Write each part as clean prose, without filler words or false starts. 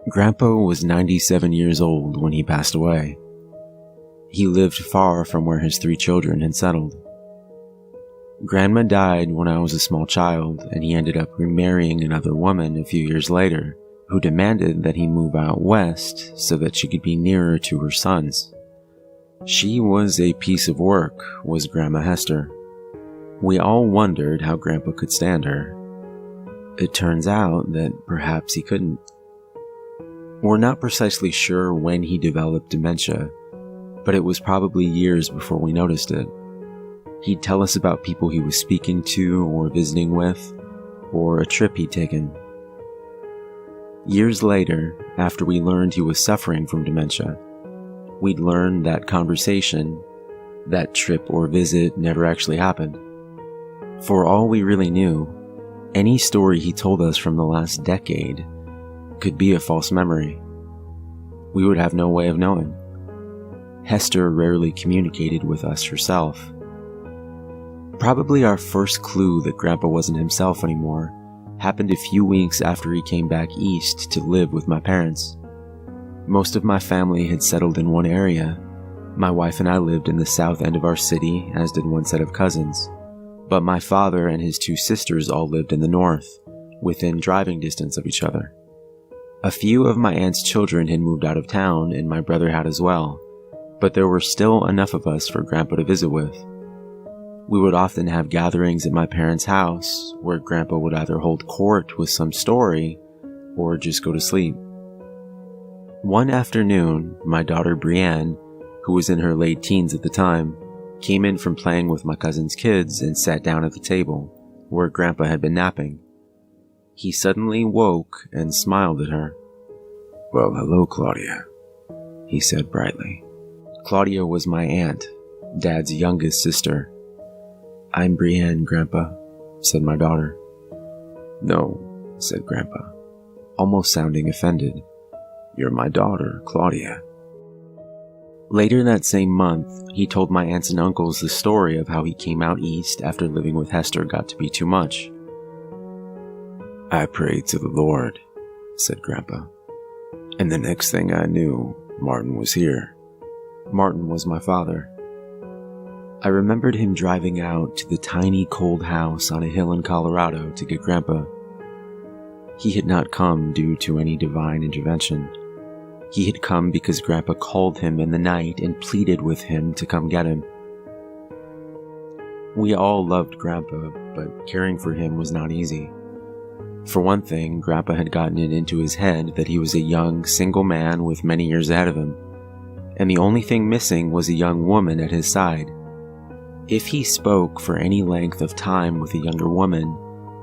Grandpa was 97 years old when he passed away. He lived far from where his 3 children had settled. Grandma died when I was a small child, and he ended up remarrying another woman a few years later, who demanded that he move out west so that she could be nearer to her sons. She was a piece of work, was Grandma Hester. We all wondered how Grandpa could stand her. It turns out that perhaps he couldn't. We're not precisely sure when he developed dementia, but it was probably years before we noticed it. He'd tell us about people he was speaking to or visiting with, or a trip he'd taken. Years later, after we learned he was suffering from dementia, we'd learned that conversation, that trip or visit never actually happened. For all we really knew, any story he told us from the last decade could be a false memory. We would have no way of knowing. Hester rarely communicated with us herself. Probably our first clue that Grandpa wasn't himself anymore happened a few weeks after he came back east to live with my parents. Most of my family had settled in one area. My wife and I lived in the south end of our city, as did one set of cousins. But my father and his 2 sisters all lived in the north, within driving distance of each other. A few of my aunt's children had moved out of town, and my brother had as well, but there were still enough of us for Grandpa to visit with. We would often have gatherings at my parents' house, where Grandpa would either hold court with some story, or just go to sleep. One afternoon, my daughter Brienne, who was in her late teens at the time, came in from playing with my cousin's kids and sat down at the table, where Grandpa had been napping. He suddenly woke and smiled at her. "Well, hello, Claudia," he said brightly. Claudia was my aunt, Dad's youngest sister. "I'm Brienne, Grandpa," said my daughter. "No," said Grandpa, almost sounding offended. "You're my daughter, Claudia." Later that same month, he told my aunts and uncles the story of how he came out east after living with Hester got to be too much. "I prayed to the Lord," said Grandpa, "and the next thing I knew, Martin was here." Martin was my father. I remembered him driving out to the tiny cold house on a hill in Colorado to get Grandpa. He had not come due to any divine intervention. He had come because Grandpa called him in the night and pleaded with him to come get him. We all loved Grandpa, but caring for him was not easy. For one thing, Grandpa had gotten it into his head that he was a young, single man with many years ahead of him, and the only thing missing was a young woman at his side. If he spoke for any length of time with a younger woman,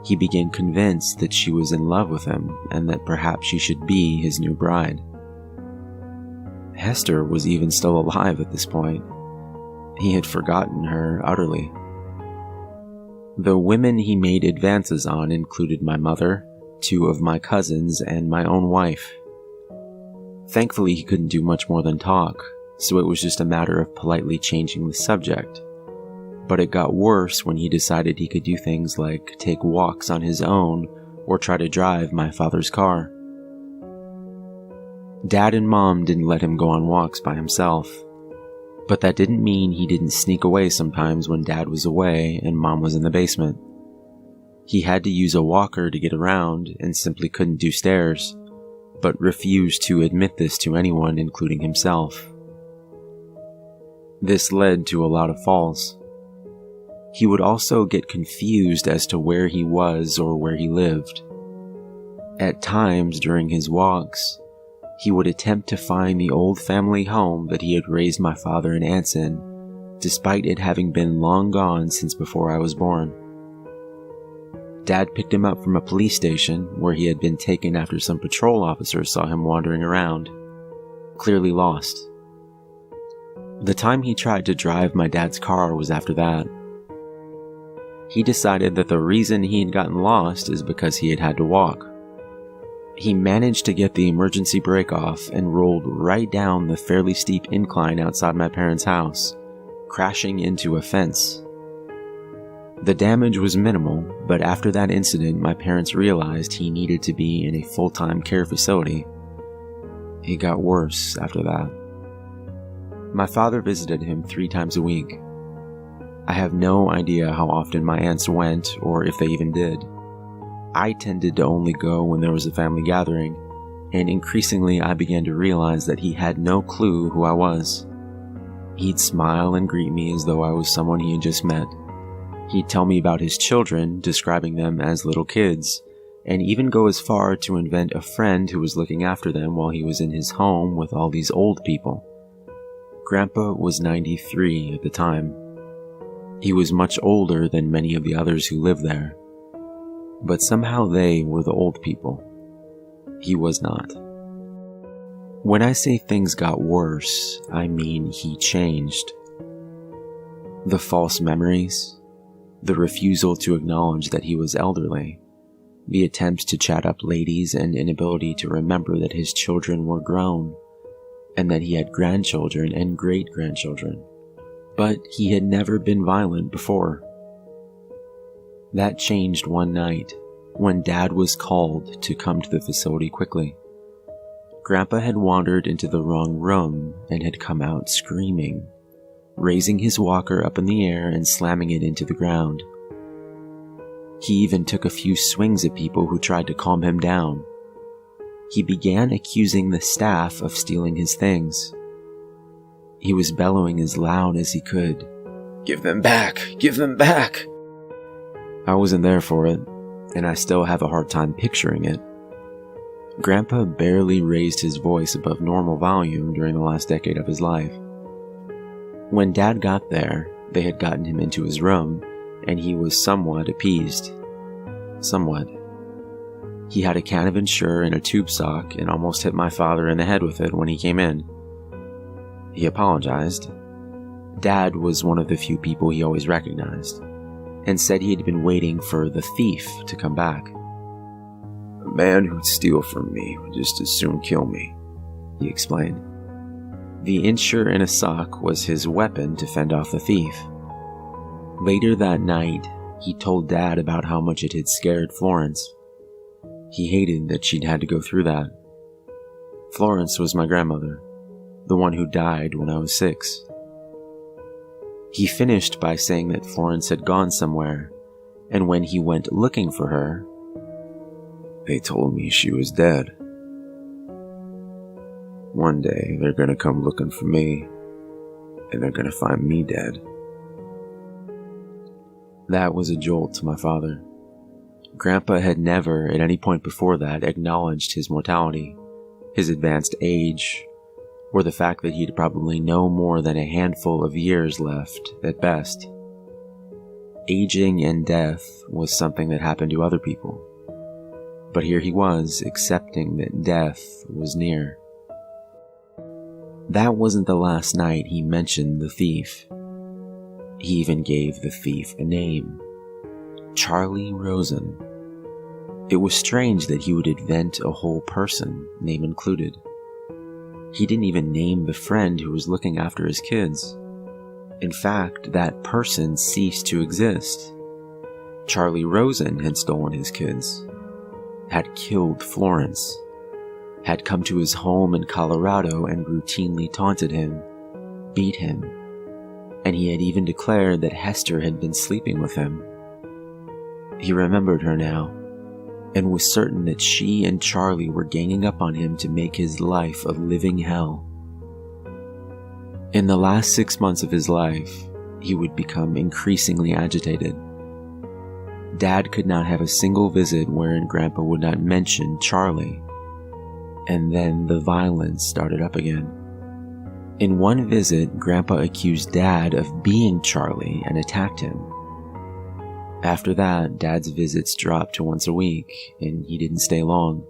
he became convinced that she was in love with him and that perhaps she should be his new bride. Hester was even still alive at this point. He had forgotten her utterly. The women he made advances on included my mother, 2 of my cousins, and my own wife. Thankfully, he couldn't do much more than talk, so it was just a matter of politely changing the subject. But it got worse when he decided he could do things like take walks on his own or try to drive my father's car. Dad and Mom didn't let him go on walks by himself, but that didn't mean he didn't sneak away sometimes when Dad was away and Mom was in the basement. He had to use a walker to get around and simply couldn't do stairs, but refused to admit this to anyone, including himself. This led to a lot of falls. He would also get confused as to where he was or where he lived. At times during his walks, he would attempt to find the old family home that he had raised my father and aunts in, despite it having been long gone since before I was born. Dad picked him up from a police station where he had been taken after some patrol officers saw him wandering around, clearly lost. The time he tried to drive my dad's car was after that. He decided that the reason he had gotten lost is because he had had to walk. He managed to get the emergency brake off and rolled right down the fairly steep incline outside my parents' house, crashing into a fence. The damage was minimal, but after that incident, my parents realized he needed to be in a full-time care facility. It got worse after that. My father visited him 3 times a week. I have no idea how often my aunts went or if they even did. I tended to only go when there was a family gathering, and increasingly I began to realize that he had no clue who I was. He'd smile and greet me as though I was someone he had just met. He'd tell me about his children, describing them as little kids, and even go as far to invent a friend who was looking after them while he was in his home with all these old people. Grandpa was 93 at the time. He was much older than many of the others who lived there. But somehow they were the old people. He was not. When I say things got worse, I mean he changed. The false memories, the refusal to acknowledge that he was elderly, the attempts to chat up ladies and inability to remember that his children were grown, and that he had grandchildren and great-grandchildren. But he had never been violent before. That changed one night, when Dad was called to come to the facility quickly. Grandpa had wandered into the wrong room and had come out screaming, raising his walker up in the air and slamming it into the ground. He even took a few swings at people who tried to calm him down. He began accusing the staff of stealing his things. He was bellowing as loud as he could. "Give them back! Give them back!" I wasn't there for it, and I still have a hard time picturing it. Grandpa barely raised his voice above normal volume during the last decade of his life. When Dad got there, they had gotten him into his room, and he was somewhat appeased. Somewhat. He had a can of Ensure in a tube sock and almost hit my father in the head with it when he came in. He apologized. Dad was one of the few people he always recognized, and said he had been waiting for the thief to come back. "A man who'd steal from me would just as soon kill me," he explained. The Ensure in a sock was his weapon to fend off the thief. Later that night, he told Dad about how much it had scared Florence. He hated that she'd had to go through that. Florence was my grandmother, the one who died when I was 6. He finished by saying that Florence had gone somewhere, and when he went looking for her, they told me she was dead. One day, they're gonna come looking for me, and they're gonna find me dead. That was a jolt to my father. Grandpa had never, at any point before that, acknowledged his mortality, his advanced age, or the fact that he'd probably no more than a handful of years left, at best. Aging and death was something that happened to other people. But here he was, accepting that death was near. That wasn't the last night he mentioned the thief. He even gave the thief a name. Charlie Rosen. It was strange that he would invent a whole person, name included. He didn't even name the friend who was looking after his kids. In fact, that person ceased to exist. Charlie Rosen had stolen his kids, had killed Florence, had come to his home in Colorado and routinely taunted him, beat him, and he had even declared that Hester had been sleeping with him. He remembered her now, and was certain that she and Charlie were ganging up on him to make his life a living hell. In the last 6 months of his life, he would become increasingly agitated. Dad could not have a single visit wherein Grandpa would not mention Charlie, and then the violence started up again. In one visit, Grandpa accused Dad of being Charlie and attacked him. After that, Dad's visits dropped to once a week, and he didn't stay long.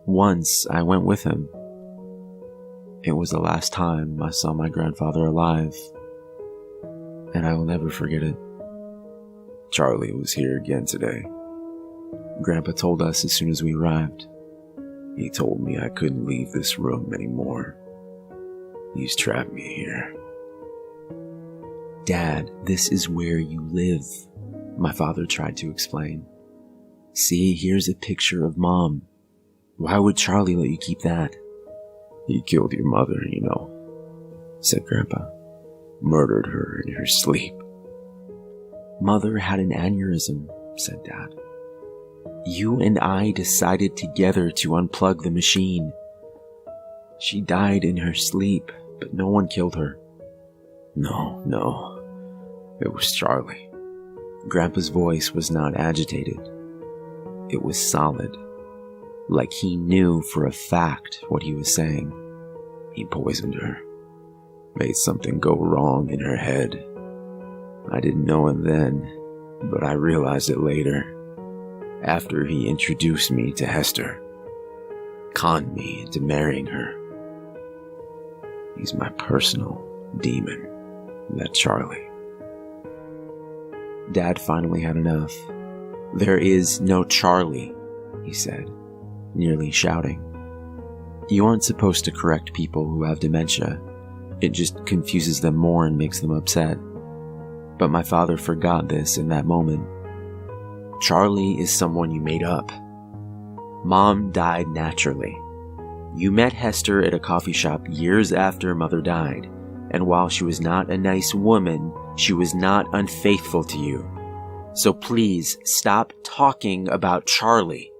Once, I went with him. It was the last time I saw my grandfather alive, and I will never forget it. "Charlie was here again today," Grandpa told us as soon as we arrived. "He told me I couldn't leave this room anymore. He's trapped me here." "Dad, this is where you live," my father tried to explain. "See, here's a picture of Mom. Why would Charlie let you keep that?" He killed your mother, said Grandpa. Murdered her in her sleep. Mother had an aneurysm, said Dad. You and I decided together to unplug the machine. She died in her sleep, but no one killed her. No. It was Charlie. Grandpa's voice was not agitated. It was solid, like he knew for a fact what he was saying. He poisoned her, made something go wrong in her head. I didn't know it then, but I realized it later, after he introduced me to Hester, conned me into marrying her. He's my personal demon, that Charlie. Dad finally had enough. There is no Charlie, he said, nearly shouting. You aren't supposed to correct people who have dementia. It just confuses them more and makes them upset. But my father forgot this in that moment. Charlie is someone you made up. Mom died naturally. You met Hester at a coffee shop years after Mother died, and while she was not a nice woman, she was not unfaithful to you. So please stop talking about Charlie.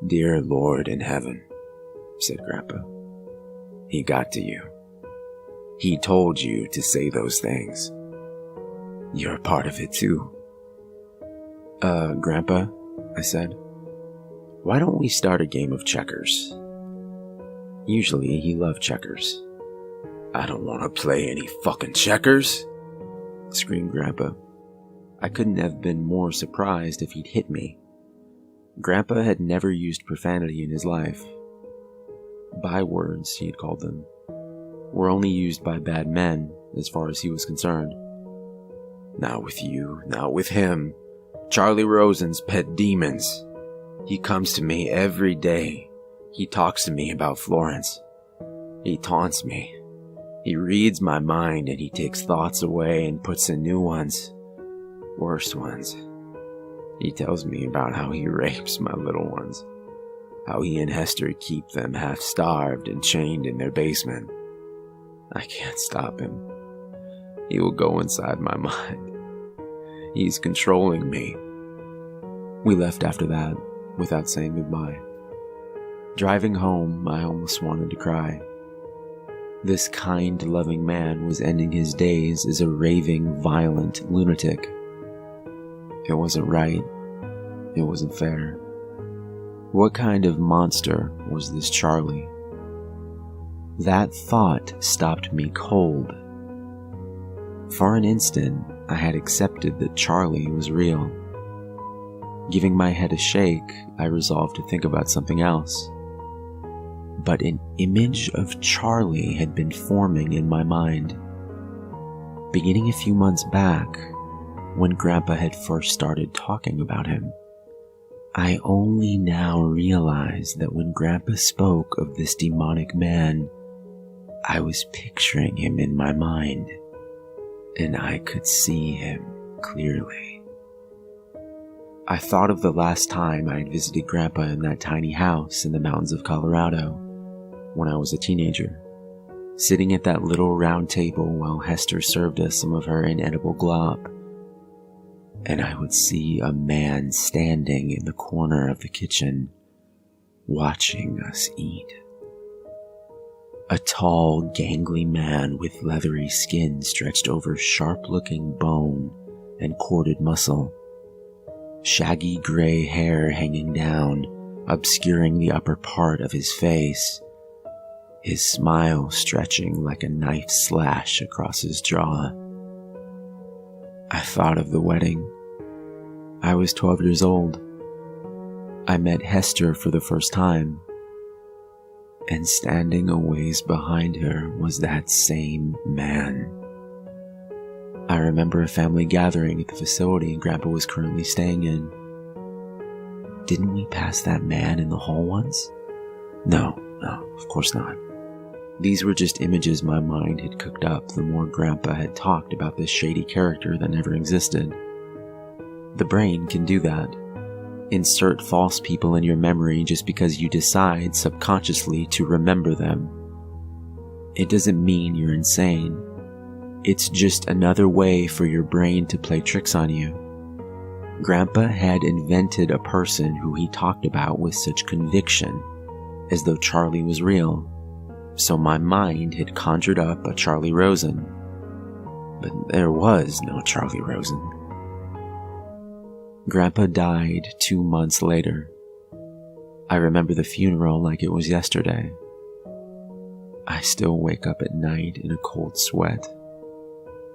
Dear Lord in heaven, said Grandpa. He got to you. He told you to say those things. You're a part of it too. Grandpa, I said, why don't we start a game of checkers? Usually he loved checkers. I don't want to play any fucking checkers, screamed Grandpa. I couldn't have been more surprised if he'd hit me. Grandpa had never used profanity in his life. Bywords, he had called them, were only used by bad men as far as he was concerned. Not with you, not with him. Charlie Rosen's pet demons. He comes to me every day. He talks to me about Florence. He taunts me. He reads my mind and he takes thoughts away and puts in new ones. Worse ones. He tells me about how he rapes my little ones. How he and Hester keep them half-starved and chained in their basement. I can't stop him. He will go inside my mind. He's controlling me. We left after that, without saying goodbye. Driving home, I almost wanted to cry. This kind, loving man was ending his days as a raving, violent lunatic. It wasn't right. It wasn't fair. What kind of monster was this Charlie? That thought stopped me cold. For an instant, I had accepted that Charlie was real. Giving my head a shake, I resolved to think about something else. But an image of Charlie had been forming in my mind. Beginning a few months back, when Grandpa had first started talking about him, I only now realized that when Grandpa spoke of this demonic man, I was picturing him in my mind, and I could see him clearly. I thought of the last time I had visited Grandpa in that tiny house in the mountains of Colorado when I was a teenager, sitting at that little round table while Hester served us some of her inedible glop. And I would see a man standing in the corner of the kitchen, watching us eat. A tall, gangly man with leathery skin stretched over sharp-looking bone and corded muscle. Shaggy gray hair hanging down, obscuring the upper part of his face. His smile stretching like a knife slash across his jaw. I thought of the wedding. I was 12 years old. I met Hester for the first time. And standing a ways behind her was that same man. I remember a family gathering at the facility Grandpa was currently staying in. Didn't we pass that man in the hall once? No, of course not. These were just images my mind had cooked up the more Grandpa had talked about this shady character that never existed. The brain can do that. insert false people in your memory just because you decide subconsciously to remember them. It doesn't mean you're insane. It's just another way for your brain to play tricks on you. Grandpa had invented a person who he talked about with such conviction, as though Charlie was real. So my mind had conjured up a Charlie Rosen. But there was no Charlie Rosen. Grandpa died 2 months later. I remember the funeral like it was yesterday. I still wake up at night in a cold sweat,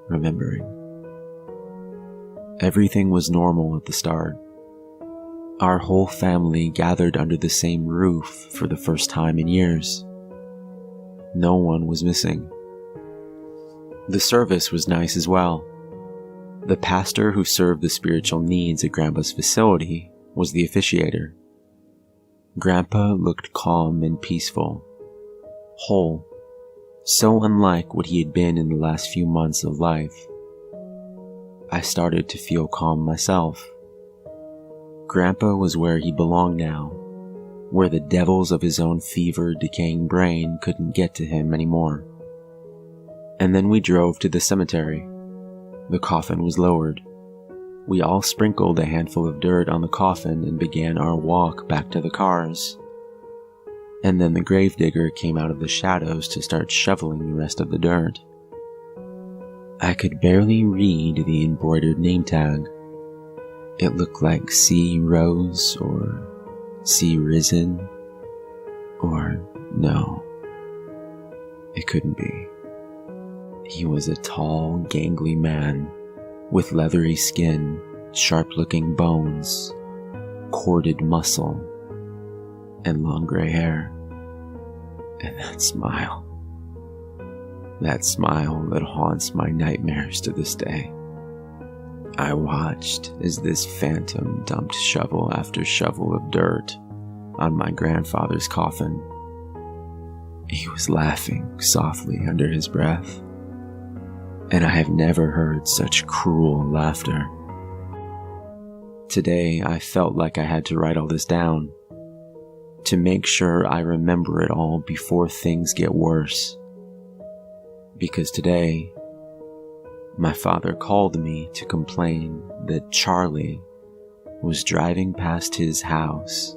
remembering. Everything was normal at the start. Our whole family gathered under the same roof for the first time in years. No one was missing. The service was nice as well. The pastor who served the spiritual needs at Grandpa's facility was the officiator. Grandpa looked calm and peaceful, whole, so unlike what he had been in the last few months of life. I started to feel calm myself. Grandpa was where he belonged now, where the devils of his own fevered, decaying brain couldn't get to him anymore. And then we drove to the cemetery. The coffin was lowered. We all sprinkled a handful of dirt on the coffin and began our walk back to the cars. And then the gravedigger came out of the shadows to start shoveling the rest of the dirt. I could barely read the embroidered name tag. It looked like C. Rose or C. Risen, or no, it couldn't be. He was a tall, gangly man with leathery skin, sharp-looking bones, corded muscle, and long gray hair. And that smile that haunts my nightmares to this day. I watched as this phantom dumped shovel after shovel of dirt on my grandfather's coffin. He was laughing softly under his breath, and I have never heard such cruel laughter. Today, I felt like I had to write all this down, to make sure I remember it all before things get worse. Because today, my father called me to complain that Charlie was driving past his house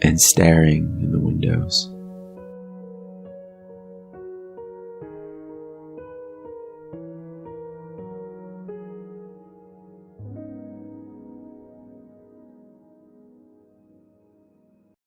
and staring in the windows.